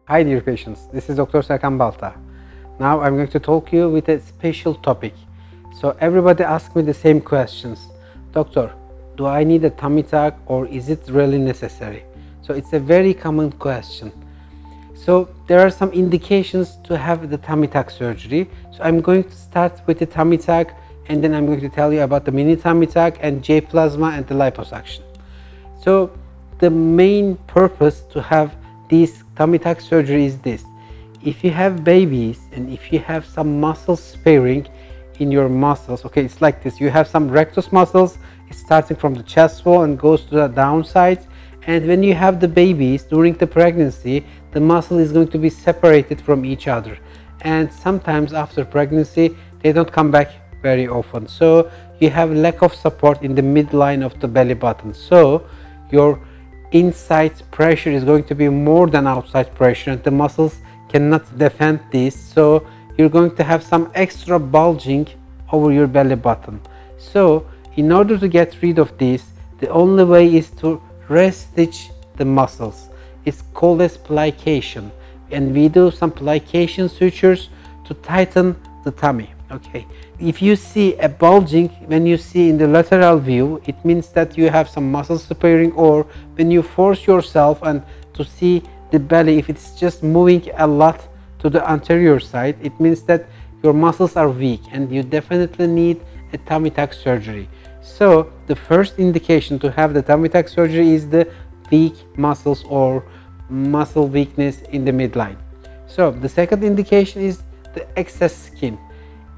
Hi dear patients, this is Dr. Serkan Balta. Now I'm going to talk to you with a special topic. So everybody asks me the same questions. Doctor, do I need a tummy tuck or is it really necessary? So it's a very common question. So there are some indications to have the tummy tuck surgery. So I'm going to start with the tummy tuck and then I'm going to tell you about the mini tummy tuck and J plasma and the liposuction. So the main purpose to have this tummy tuck surgery is this: if you have babies and if you have some muscle sparing in your muscles, okay, it's like this: you have some rectus muscles, it's starting from the chest wall and goes to the downside, and when you have the babies during the pregnancy, the muscle is going to be separated from each other, and sometimes after pregnancy they don't come back very often, so you have lack of support in the midline of the belly button, so your inside pressure is going to be more than outside pressure and the muscles cannot defend this, so you're going to have some extra bulging over your belly button. So in order to get rid of this, the only way is to restitch the muscles. It's called as plication, and we do some plication sutures to tighten the tummy. Okay, if you see a bulging when you see in the lateral view, it means that you have some muscle sparing, or when you force yourself and to see the belly, if it's just moving a lot to the anterior side, it means that your muscles are weak and you definitely need a tummy tuck surgery. So the first indication to have the tummy tuck surgery is the weak muscles or muscle weakness in the midline. So the second indication is the excess skin.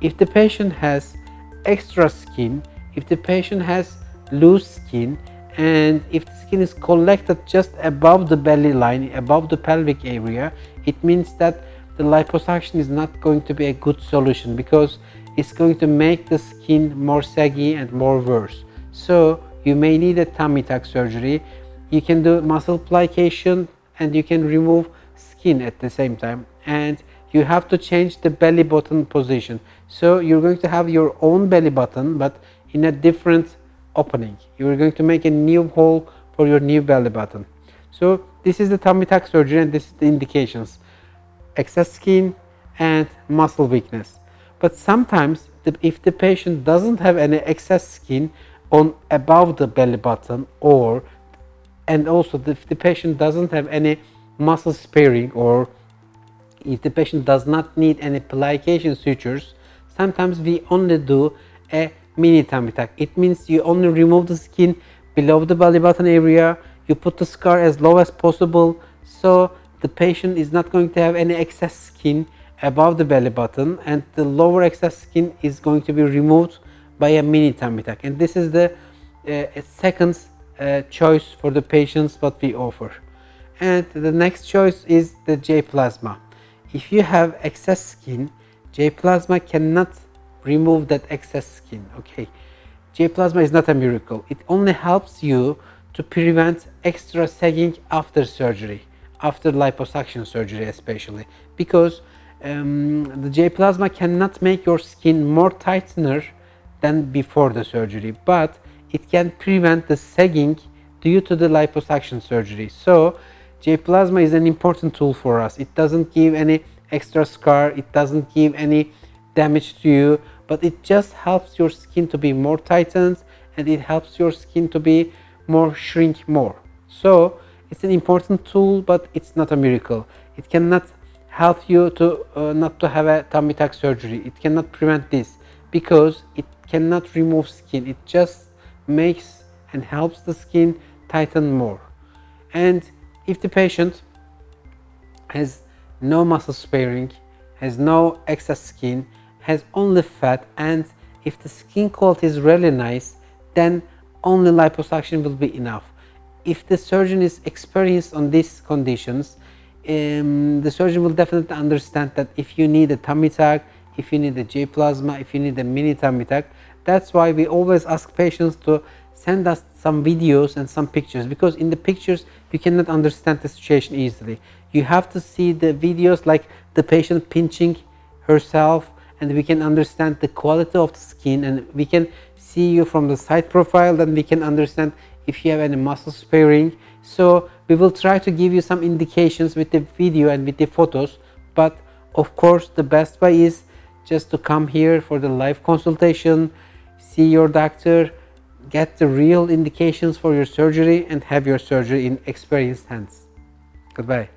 If the patient has extra skin, if the patient has loose skin, and if the skin is collected just above the belly line, above the pelvic area, it means that the liposuction is not going to be a good solution, because it's going to make the skin more saggy and more worse. So you may need a tummy tuck surgery. You can do muscle plication and you can remove skin at the same time, and you have to change the belly button position. So you're going to have your own belly button but in a different opening. You're going to make a new hole for your new belly button. So this is the tummy tuck surgery and this is the indications: excess skin and muscle weakness. But sometimes if the patient doesn't have any excess skin on above the belly button, and also if the patient doesn't have any muscle sparing, or if the patient does not need any plication sutures, sometimes we only do a mini tummy tuck. It means you only remove the skin below the belly button area, you put the scar as low as possible, so the patient is not going to have any excess skin above the belly button, and the lower excess skin is going to be removed by a mini tummy tuck. And this is the second choice for the patients what we offer. And the next choice is the J plasma. If you have excess skin, J plasma cannot remove that excess skin. Okay, J plasma is not a miracle. It only helps you to prevent extra sagging after surgery, after liposuction surgery especially, because the J plasma cannot make your skin more tightener than before the surgery, but it can prevent the sagging due to the liposuction surgery. So J plasma is an important tool for us. It doesn't give any extra scar, it doesn't give any damage to you, but it just helps your skin to be more tightened and it helps your skin to be more shrink more. So it's an important tool, but it's not a miracle. It cannot help you to not to have a tummy tuck surgery. It cannot prevent this because it cannot remove skin. It just makes and helps the skin tighten more. And if the patient has no muscle sparing, has no excess skin, has only fat, and if the skin quality is really nice, then only liposuction will be enough. If the surgeon is experienced on these conditions, the surgeon will definitely understand that if you need a tummy tuck, if you need a J plasma, if you need a mini tummy tuck. That's why we always ask patients to send us some videos and some pictures, because in the pictures you cannot understand the situation easily. You have to see the videos like the patient pinching herself, and we can understand the quality of the skin, and we can see you from the side profile, then we can understand if you have any muscle sparing. So we will try to give you some indications with the video and with the photos, but of course the best way is just to come here for the live consultation, see your doctor, get the real indications for your surgery, and have your surgery in experienced hands. Goodbye.